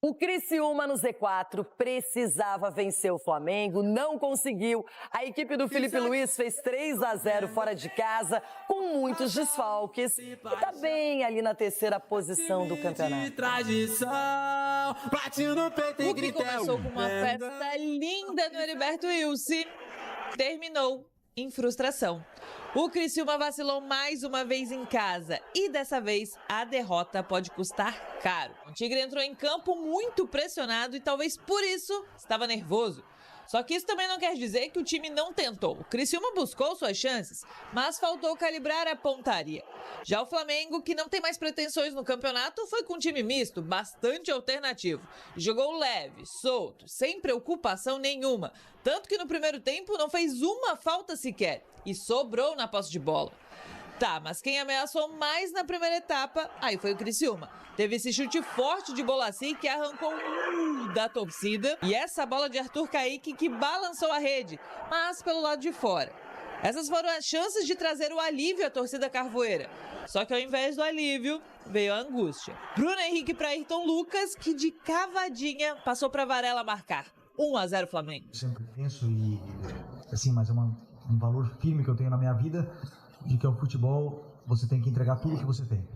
O Criciúma no Z4 precisava vencer o Flamengo, não conseguiu. A equipe do Felipe Luiz fez 3-0 fora de casa, com muitos desfalques. E tá bem ali na terceira posição do campeonato. O que começou com uma festa linda no Heriberto Wilson terminou em frustração. O Criciúma vacilou mais uma vez em casa e dessa vez a derrota pode custar caro. O Tigre entrou em campo muito pressionado e talvez por isso estava nervoso. Só que isso também não quer dizer que o time não tentou. O Criciúma buscou suas chances, mas faltou calibrar a pontaria. Já o Flamengo, que não tem mais pretensões no campeonato, foi com um time misto, bastante alternativo. Jogou leve, solto, sem preocupação nenhuma. Tanto que no primeiro tempo não fez uma falta sequer e sobrou na posse de bola. Tá, mas quem ameaçou mais na primeira etapa, aí foi o Criciúma. Teve esse chute forte de Bolassi que arrancou da torcida e essa bola de Arthur Caíque que balançou a rede, mas pelo lado de fora. Essas foram as chances de trazer o alívio à torcida carvoeira. Só que ao invés do alívio, veio a angústia. Bruno Henrique para Ayrton Lucas, que de cavadinha passou para Varela marcar. 1-0 Flamengo. Eu sempre penso mas é um valor firme que eu tenho na minha vida, de que é o futebol, você tem que entregar tudo que você tem.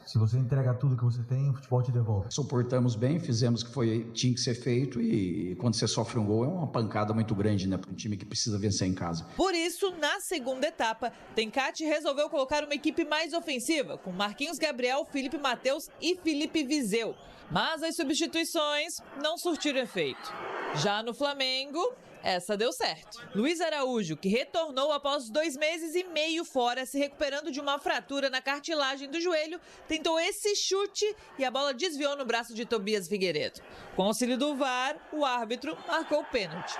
Se você entrega tudo que você tem, o futebol te devolve. Suportamos bem, fizemos o que tinha que ser feito e quando você sofre um gol é uma pancada muito grande, né, para um time que precisa vencer em casa. Por isso, na segunda etapa, Tencati resolveu colocar uma equipe mais ofensiva, com Marquinhos Gabriel, Felipe Mateus e Felipe Viseu. Mas as substituições não surtiram efeito. Já no Flamengo, essa deu certo. Luiz Araújo, que retornou após 2 meses e meio fora, se recuperando de uma fratura na cartilagem do joelho, tentou esse chute e a bola desviou no braço de Tobias Figueiredo. Com auxílio do VAR, o árbitro marcou o pênalti.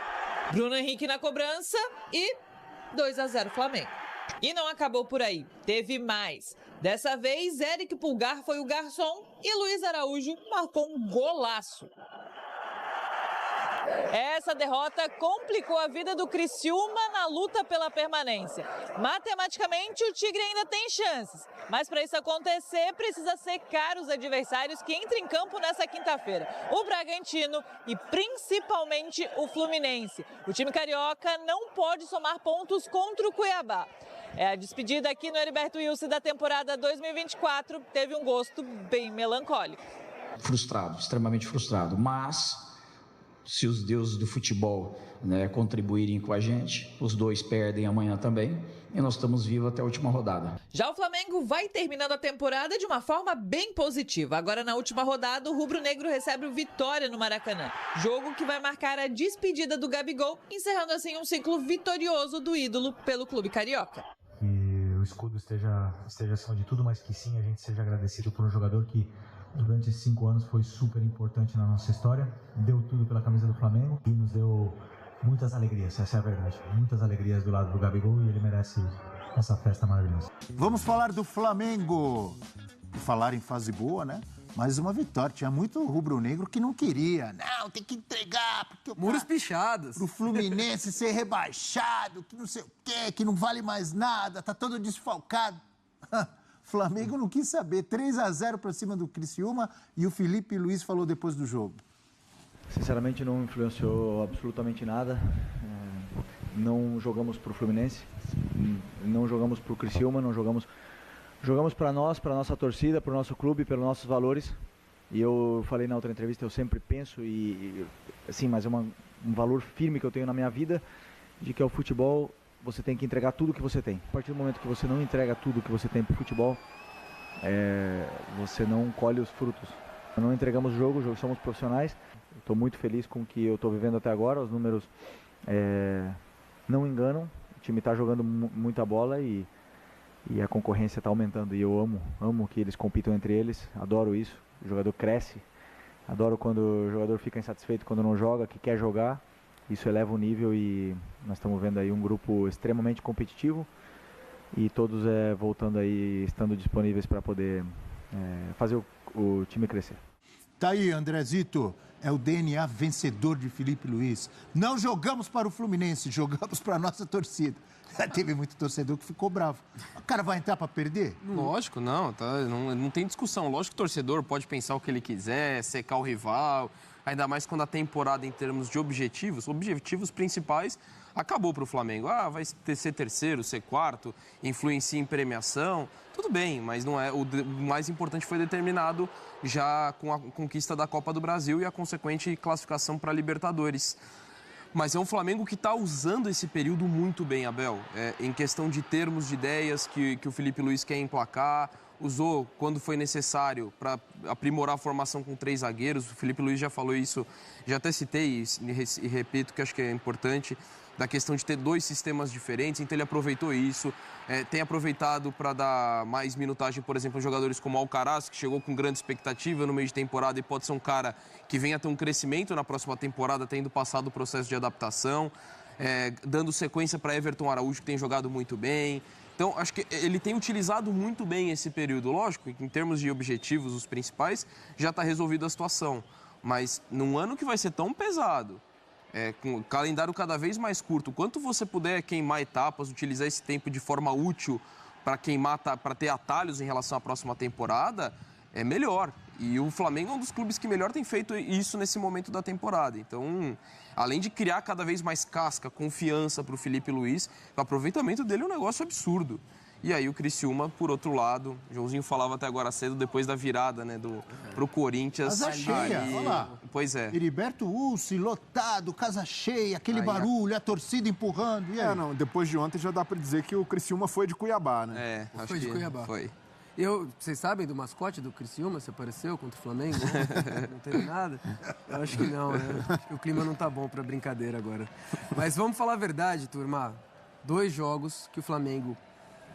Bruno Henrique na cobrança e 2-0 Flamengo. E não acabou por aí, teve mais. Dessa vez, Eric Pulgar foi o garçom e Luiz Araújo marcou um golaço. Essa derrota complicou a vida do Criciúma na luta pela permanência. Matematicamente, o Tigre ainda tem chances, mas para isso acontecer, precisa secar os adversários que entram em campo nessa quinta-feira. O Bragantino e principalmente o Fluminense. O time carioca não pode somar pontos contra o Cuiabá. A despedida aqui no Heriberto Wilson da temporada 2024 teve um gosto bem melancólico. Frustrado, extremamente frustrado, mas se os deuses do futebol, né, contribuírem com a gente, os dois perdem amanhã também e nós estamos vivos até a última rodada. Já o Flamengo vai terminando a temporada de uma forma bem positiva. Agora na última rodada o rubro-negro recebe o Vitória no Maracanã. Jogo que vai marcar a despedida do Gabigol, encerrando assim um ciclo vitorioso do ídolo pelo clube carioca. Que o escudo esteja acima de tudo, mas que sim, a gente seja agradecido por um jogador que durante esses 5 anos foi super importante na nossa história, deu tudo pela camisa do Flamengo e nos deu muitas alegrias, essa é a verdade. Muitas alegrias do lado do Gabigol e ele merece essa festa maravilhosa. Vamos falar do Flamengo. Falar em fase boa, né? Mais uma vitória. Tinha muito rubro-negro que não queria. Não, tem que entregar. Porque muros pichados. Pro Fluminense ser rebaixado, que não sei o quê, que não vale mais nada, tá todo desfalcado. Flamengo não quis saber. 3-0 para cima do Criciúma e o Felipe Luiz falou depois do jogo. Sinceramente não influenciou absolutamente nada. Não jogamos pro Fluminense, não jogamos pro Criciúma, não jogamos para nós, para nossa torcida, para o nosso clube, pelos nossos valores. E eu falei na outra entrevista, eu sempre penso mas é um valor firme que eu tenho na minha vida, de que é o futebol. Você tem que entregar tudo que você tem. A partir do momento que você não entrega tudo que você tem para o futebol, você não colhe os frutos. Não entregamos o jogo, somos profissionais. Estou muito feliz com o que eu estou vivendo até agora. Os números não enganam. O time está jogando muita bola e a concorrência está aumentando. E eu amo que eles compitam entre eles. Adoro isso. O jogador cresce. Adoro quando o jogador fica insatisfeito quando não joga, que quer jogar. Isso eleva o nível e nós estamos vendo aí um grupo extremamente competitivo e todos voltando aí, estando disponíveis para poder fazer o time crescer. Tá aí, Andrezito, é o DNA vencedor de Felipe Luiz. Não jogamos para o Fluminense, jogamos para a nossa torcida. Teve muito torcedor que ficou bravo. O cara vai entrar para perder? Lógico, não tem discussão. Lógico que o torcedor pode pensar o que ele quiser, secar o rival, ainda mais quando a temporada, em termos de objetivos principais, acabou para o Flamengo. Vai ser terceiro, ser quarto, influencia em premiação, tudo bem, mas não é. O mais importante foi determinado já com a conquista da Copa do Brasil e a consequente classificação para a Libertadores. Mas é um Flamengo que está usando esse período muito bem, Abel. Em questão de termos, de ideias que o Felipe Luiz quer emplacar. Usou quando foi necessário para aprimorar a formação com 3 zagueiros. O Felipe Luiz já falou isso, já até citei e repito que acho que é importante, da questão de ter 2 sistemas diferentes, então ele aproveitou isso, tem aproveitado para dar mais minutagem, por exemplo, a jogadores como Alcaraz, que chegou com grande expectativa no meio de temporada e pode ser um cara que venha a ter um crescimento na próxima temporada, tendo passado o processo de adaptação, dando sequência para Everton Araújo, que tem jogado muito bem. Então, acho que ele tem utilizado muito bem esse período. Lógico, em termos de objetivos, os principais, já está resolvida a situação. Mas num ano que vai ser tão pesado, com o calendário cada vez mais curto, quanto você puder queimar etapas, utilizar esse tempo de forma útil para ter atalhos em relação à próxima temporada, é melhor. E o Flamengo é um dos clubes que melhor tem feito isso nesse momento da temporada. Então, além de criar cada vez mais casca, confiança para o Felipe Luiz, o aproveitamento dele é um negócio absurdo. E aí o Criciúma, por outro lado, o Joãozinho falava até agora cedo, depois da virada, né, pro Corinthians. Casa cheia, olha lá. Pois é. Heriberto Ulci, lotado, casa cheia, aquele barulho, a torcida empurrando. E aí? Não, depois de ontem já dá pra dizer que o Criciúma foi de Cuiabá, né? Acho foi de que Cuiabá. Foi. Vocês sabem do mascote do Criciúma? Se apareceu contra o Flamengo? Não teve nada? Eu acho que não, né? Acho que o clima não tá bom pra brincadeira agora. Mas vamos falar a verdade, turma. 2 jogos que o Flamengo,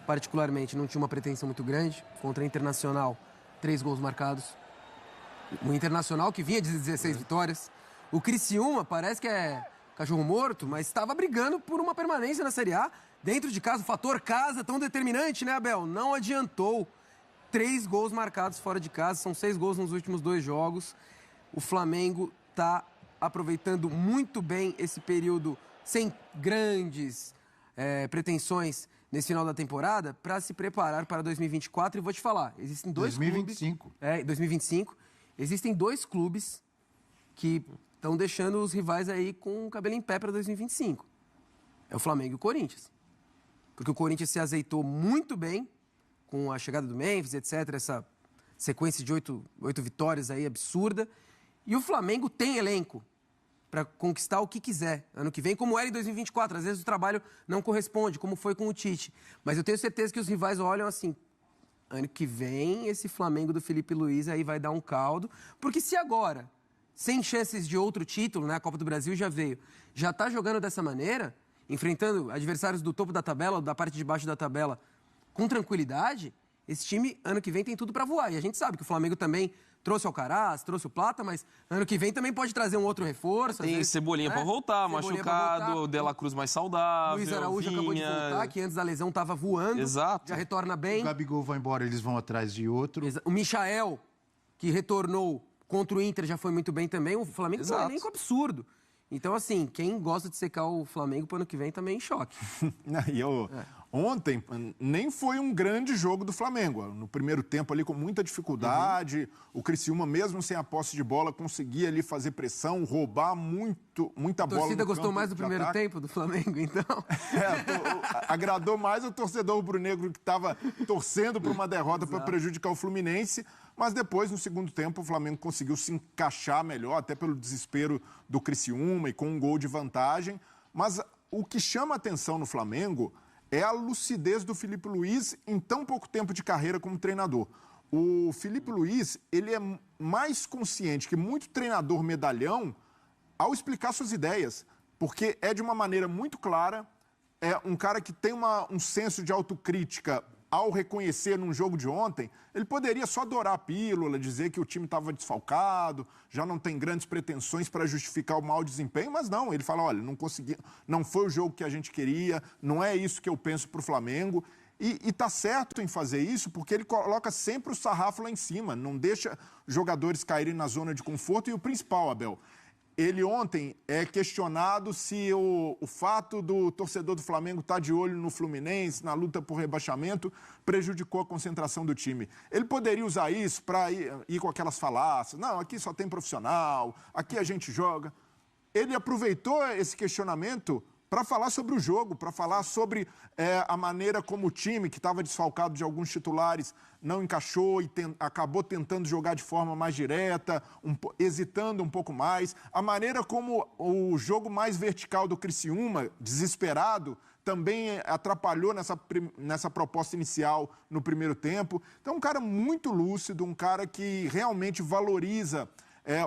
particularmente, não tinha uma pretensão muito grande. Contra a Internacional, 3 gols marcados. O Internacional que vinha de 16 vitórias. O Criciúma parece que é cachorro morto, mas estava brigando por uma permanência na Série A. Dentro de casa, o fator casa tão determinante, né, Abel? Não adiantou. 3 gols marcados fora de casa, são 6 gols nos últimos 2 jogos. O Flamengo está aproveitando muito bem esse período sem grandes pretensões nesse final da temporada para se preparar para 2024. E vou te falar, existem 2 2025. clubes... 2025. Existem 2 clubes que estão deixando os rivais aí com o cabelo em pé para 2025. É o Flamengo e o Corinthians. Porque o Corinthians se azeitou muito bem com a chegada do Memphis, etc., essa sequência de 8 vitórias aí absurda. E o Flamengo tem elenco para conquistar o que quiser ano que vem, como era em 2024. Às vezes o trabalho não corresponde, como foi com o Tite. Mas eu tenho certeza que os rivais olham assim, ano que vem esse Flamengo do Felipe Luiz aí vai dar um caldo. Porque se agora, sem chances de outro título, né, a Copa do Brasil já veio, já está jogando dessa maneira, enfrentando adversários do topo da tabela, da parte de baixo da tabela, com tranquilidade, esse time, ano que vem, tem tudo para voar. E a gente sabe que o Flamengo também trouxe o Alcaraz, trouxe o Plata, mas ano que vem também pode trazer um outro reforço. Tem Cebolinha para voltar, machucado, o De La Cruz mais saudável, Luiz Araújo acabou de voltar, que antes da lesão estava voando. Exato. Já retorna bem. O Gabigol vai embora, eles vão atrás de outro. O Michael, que retornou contra o Inter, já foi muito bem também. O Flamengo tem um elenco absurdo. Então, assim, quem gosta de secar o Flamengo pro ano que vem também é em choque. Ontem nem foi um grande jogo do Flamengo. No primeiro tempo ali com muita dificuldade, o Criciúma mesmo sem a posse de bola conseguia ali fazer pressão, roubar muita bola. A torcida gostou mais do primeiro tempo do Flamengo, então? Agradou mais o torcedor rubro-negro que estava torcendo por uma derrota para prejudicar o Fluminense, mas depois no segundo tempo o Flamengo conseguiu se encaixar melhor, até pelo desespero do Criciúma e com um gol de vantagem. Mas o que chama a atenção no Flamengo é a lucidez do Felipe Luiz em tão pouco tempo de carreira como treinador. O Felipe Luiz, ele é mais consciente que muito treinador medalhão ao explicar suas ideias, porque é de uma maneira muito clara, é um cara que tem um senso de autocrítica ao reconhecer num jogo de ontem. Ele poderia só adorar a pílula, dizer que o time estava desfalcado, já não tem grandes pretensões para justificar o mau desempenho, mas não, ele fala, olha, não consegui, não foi o jogo que a gente queria, não é isso que eu penso para o Flamengo. E está certo em fazer isso porque ele coloca sempre o sarrafo lá em cima, não deixa jogadores caírem na zona de conforto. E o principal, Abel, ele ontem é questionado se o fato do torcedor do Flamengo estar de olho no Fluminense, na luta por rebaixamento, prejudicou a concentração do time. Ele poderia usar isso para ir com aquelas falácias. Não, aqui só tem profissional, aqui a gente joga. Ele aproveitou esse questionamento para falar sobre o jogo, para falar sobre a maneira como o time, que estava desfalcado de alguns titulares, não encaixou e acabou tentando jogar de forma mais direta, hesitando um pouco mais. A maneira como o jogo mais vertical do Criciúma, desesperado, também atrapalhou nessa proposta inicial no primeiro tempo. Então, um cara muito lúcido, um cara que realmente valoriza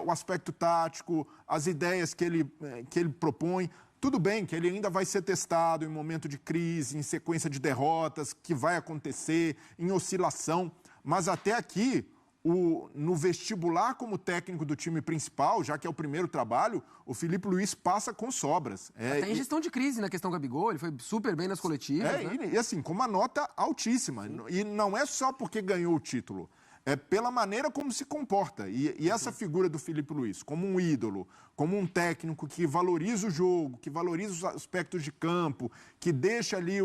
o aspecto tático, as ideias que ele propõe. Tudo bem que ele ainda vai ser testado em momento de crise, em sequência de derrotas, que vai acontecer, em oscilação. Mas até aqui, no vestibular como técnico do time principal, já que é o primeiro trabalho, o Filipe Luís passa com sobras. Até em gestão de crise na questão Gabigol, ele foi super bem nas coletivas. Né? E assim, com uma nota altíssima. Sim. E não é só porque ganhou o título. É pela maneira como se comporta. E essa figura do Filipe Luís, como um ídolo, como um técnico que valoriza o jogo, que valoriza os aspectos de campo, que deixa ali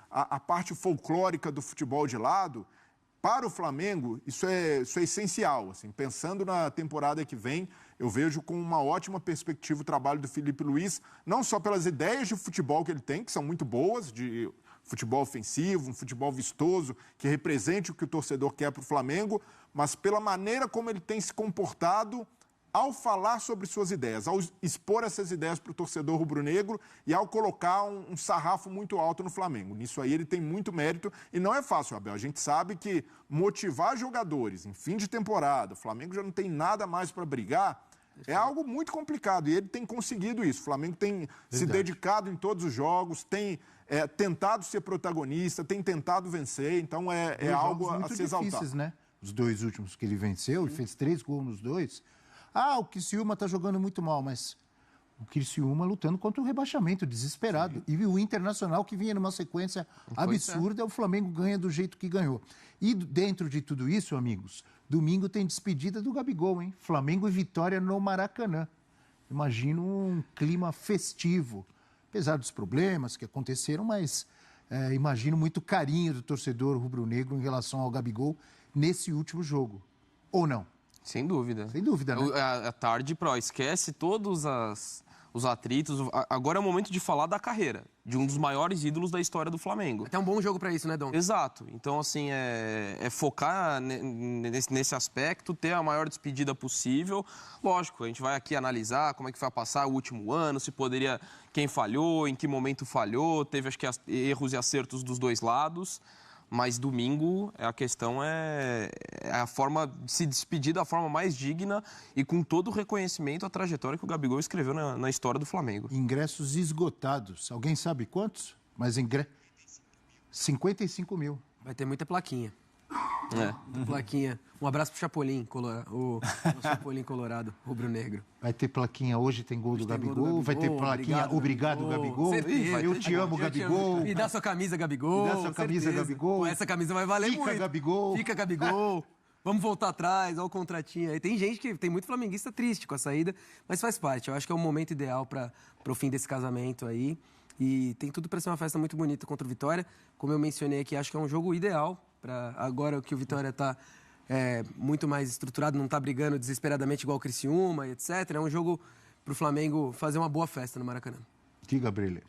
a parte folclórica do futebol de lado, para o Flamengo, isso é essencial. Assim, pensando na temporada que vem, eu vejo com uma ótima perspectiva o trabalho do Filipe Luís, não só pelas ideias de futebol que ele tem, que são muito boas, de futebol ofensivo, um futebol vistoso, que represente o que o torcedor quer para o Flamengo, mas pela maneira como ele tem se comportado ao falar sobre suas ideias, ao expor essas ideias para o torcedor rubro-negro e ao colocar um sarrafo muito alto no Flamengo. Nisso aí ele tem muito mérito e não é fácil, Abel. A gente sabe que motivar jogadores em fim de temporada, o Flamengo já não tem nada mais para brigar, é algo muito complicado e ele tem conseguido isso. O Flamengo tem se dedicado em todos os jogos, tem tentado ser protagonista, tem tentado vencer, então é algo a se exaltar. Difíceis, né? Os dois últimos que ele venceu, ele fez 3 gols nos 2. O Criciúma está jogando muito mal, mas o Criciúma lutando contra o rebaixamento, desesperado. Sim. E o Internacional, que vinha numa sequência absurda, o Flamengo ganha do jeito que ganhou. E dentro de tudo isso, amigos, domingo tem despedida do Gabigol, hein? Flamengo e Vitória no Maracanã. Imagino um clima festivo. Apesar dos problemas que aconteceram, mas imagino muito carinho do torcedor rubro-negro em relação ao Gabigol nesse último jogo. Ou não? Sem dúvida. Sem dúvida, né? A tarde, esquece todos os atritos. Agora é o momento de falar da carreira, de um dos maiores ídolos da história do Flamengo. Até um bom jogo para isso, né, Dom? Exato. Então, assim, focar nesse aspecto, ter a maior despedida possível. Lógico, a gente vai aqui analisar como é que vai passar o último ano, se poderia, quem falhou, em que momento falhou, teve, acho que, erros e acertos dos dois lados. Mas domingo, a questão é a forma de se despedir da forma mais digna e com todo o reconhecimento à trajetória que o Gabigol escreveu na história do Flamengo. Ingressos esgotados. Alguém sabe quantos? Mas 55 mil. Vai ter muita plaquinha. Plaquinha. Um abraço pro Chapolin, o Chapolin Colorado, rubro-negro. Vai ter plaquinha, hoje tem gol do Gabigol. Vai ter plaquinha, obrigado, Gabigol. Eu te amo, Gabigol. Me dá sua camisa, Gabigol. Me dá sua camisa, Gabigol. Pô, essa camisa vai valer muito. Fica, Gabigol. Fica, Gabigol. Vamos voltar atrás, olha o contratinho aí. Tem gente tem muito flamenguista triste com a saída, mas faz parte. Eu acho que é o momento ideal para o fim desse casamento aí. E tem tudo para ser uma festa muito bonita contra o Vitória. Como eu mencionei aqui, acho que é um jogo ideal para agora que o Vitória está muito mais estruturado, não está brigando desesperadamente igual o Criciúma, etc. É um jogo para o Flamengo fazer uma boa festa no Maracanã. Diga, Brilha.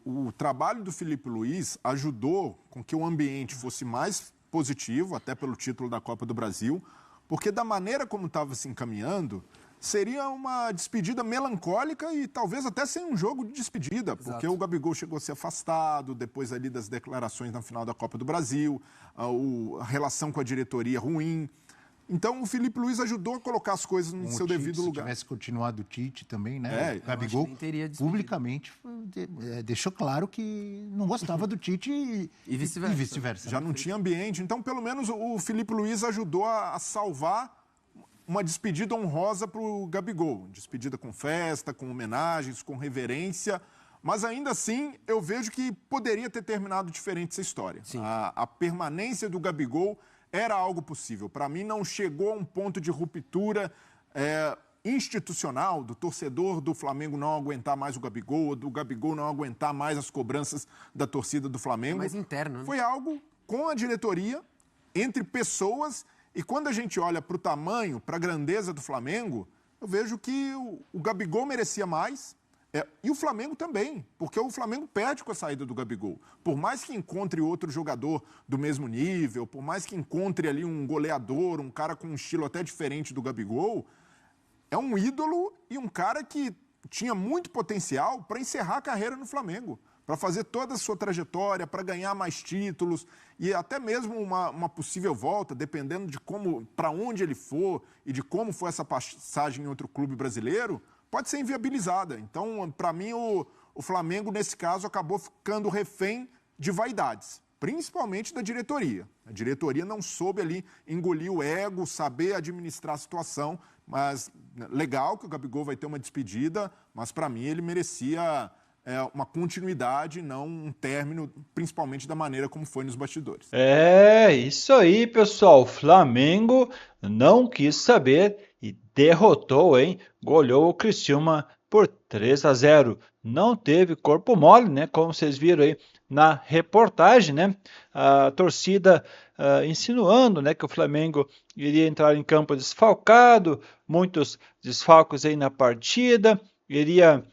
O trabalho do Filipe Luís ajudou com que o ambiente fosse mais positivo, até pelo título da Copa do Brasil, porque da maneira como estava se encaminhando, seria uma despedida melancólica e talvez até sem um jogo de despedida, porque o Gabigol chegou a ser afastado depois ali das declarações na final da Copa do Brasil, a relação com a diretoria ruim. Então o Filipe Luís ajudou a colocar as coisas no seu devido lugar. Se tivesse continuado o Tite também, né? O Gabigol publicamente deixou claro que não gostava do Tite e vice-versa. Já não tinha ambiente. Então, pelo menos, o Filipe Luís ajudou a salvar uma despedida honrosa para o Gabigol. Despedida com festa, com homenagens, com reverência. Mas ainda assim, eu vejo que poderia ter terminado diferente essa história. A permanência do Gabigol era algo possível. Para mim, não chegou a um ponto de ruptura institucional do torcedor do Flamengo não aguentar mais o Gabigol, ou do Gabigol não aguentar mais as cobranças da torcida do Flamengo. Mais interno, né? Foi algo com a diretoria, entre pessoas, e quando a gente olha para o tamanho, para a grandeza do Flamengo, eu vejo que o Gabigol merecia mais, e o Flamengo também, porque o Flamengo perde com a saída do Gabigol. Por mais que encontre outro jogador do mesmo nível, por mais que encontre ali um goleador, um cara com um estilo até diferente do Gabigol, é um ídolo e um cara que tinha muito potencial para encerrar a carreira no Flamengo, para fazer toda a sua trajetória, para ganhar mais títulos e até mesmo uma possível volta, dependendo de como, para onde ele for e de como foi essa passagem em outro clube brasileiro, pode ser inviabilizada. Então, para mim, o Flamengo, nesse caso, acabou ficando refém de vaidades, principalmente da diretoria. A diretoria não soube ali engolir o ego, saber administrar a situação, mas legal que o Gabigol vai ter uma despedida, mas para mim ele merecia uma continuidade, não um término, principalmente da maneira como foi nos bastidores. É isso aí, pessoal. O Flamengo não quis saber e derrotou, hein? Goleou o Criciúma por 3-0. Não teve corpo mole, né? Como vocês viram aí na reportagem, né? A torcida insinuando, né, que o Flamengo iria entrar em campo desfalcado, muitos desfalques aí na partida, iria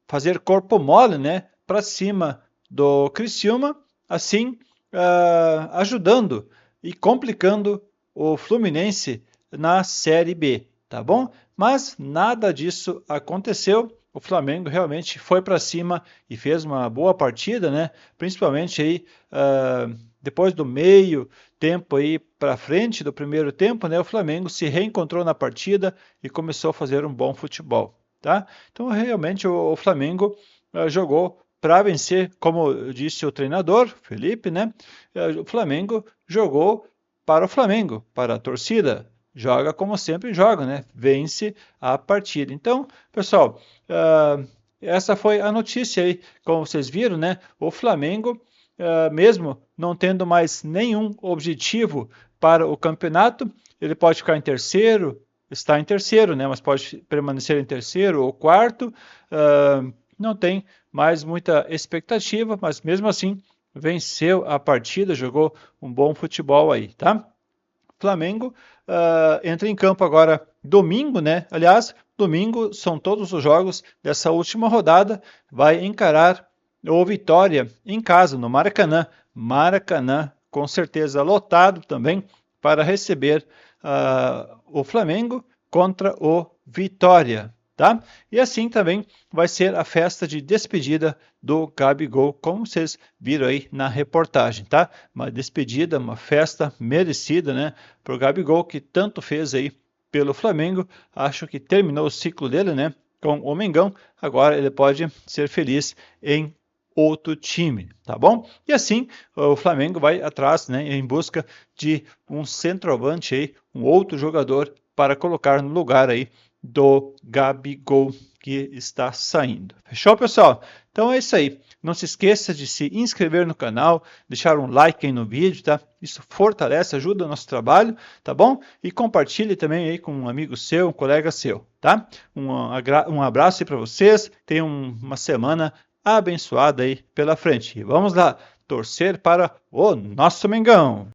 fazer corpo mole, né, para cima do Criciúma, assim ajudando e complicando o Fluminense na Série B, tá bom? Mas nada disso aconteceu. O Flamengo realmente foi para cima e fez uma boa partida, né? Principalmente aí depois do meio tempo aí para frente do primeiro tempo, né? O Flamengo se reencontrou na partida e começou a fazer um bom futebol, tá? Então realmente o Flamengo jogou para vencer, como disse o treinador Felipe, né? O Flamengo jogou para o Flamengo, para a torcida. Joga como sempre joga, né? Vence a partida. Então, pessoal, essa foi a notícia aí. Como vocês viram, né? O Flamengo, mesmo não tendo mais nenhum objetivo para o campeonato, ele pode ficar em terceiro, está em terceiro, né? Mas pode permanecer em terceiro ou quarto. Não tem mais muita expectativa, mas mesmo assim venceu a partida, jogou um bom futebol aí, tá? Flamengo entra em campo agora domingo, né? Aliás, domingo são todos os jogos dessa última rodada. Vai encarar o Vitória em casa, no Maracanã. Maracanã, com certeza lotado também, para receber o Flamengo contra o Vitória, tá? E assim também vai ser a festa de despedida do Gabigol, como vocês viram aí na reportagem, tá? Uma despedida, uma festa merecida, né? Para o Gabigol, que tanto fez aí pelo Flamengo. Acho que terminou o ciclo dele, né? Com o Mengão. Agora ele pode ser feliz em outro time, tá bom? E assim o Flamengo vai atrás, né? Em busca de um centroavante aí, um outro jogador para colocar no lugar aí do Gabigol que está saindo. Fechou, pessoal? Então é isso aí. Não se esqueça de se inscrever no canal, deixar um like aí no vídeo, tá? Isso fortalece, ajuda o nosso trabalho, tá bom? E compartilhe também aí com um amigo seu, um colega seu, tá? Um abraço aí para vocês. Tenham uma semana abençoada aí pela frente. E vamos lá, torcer para o nosso Mengão.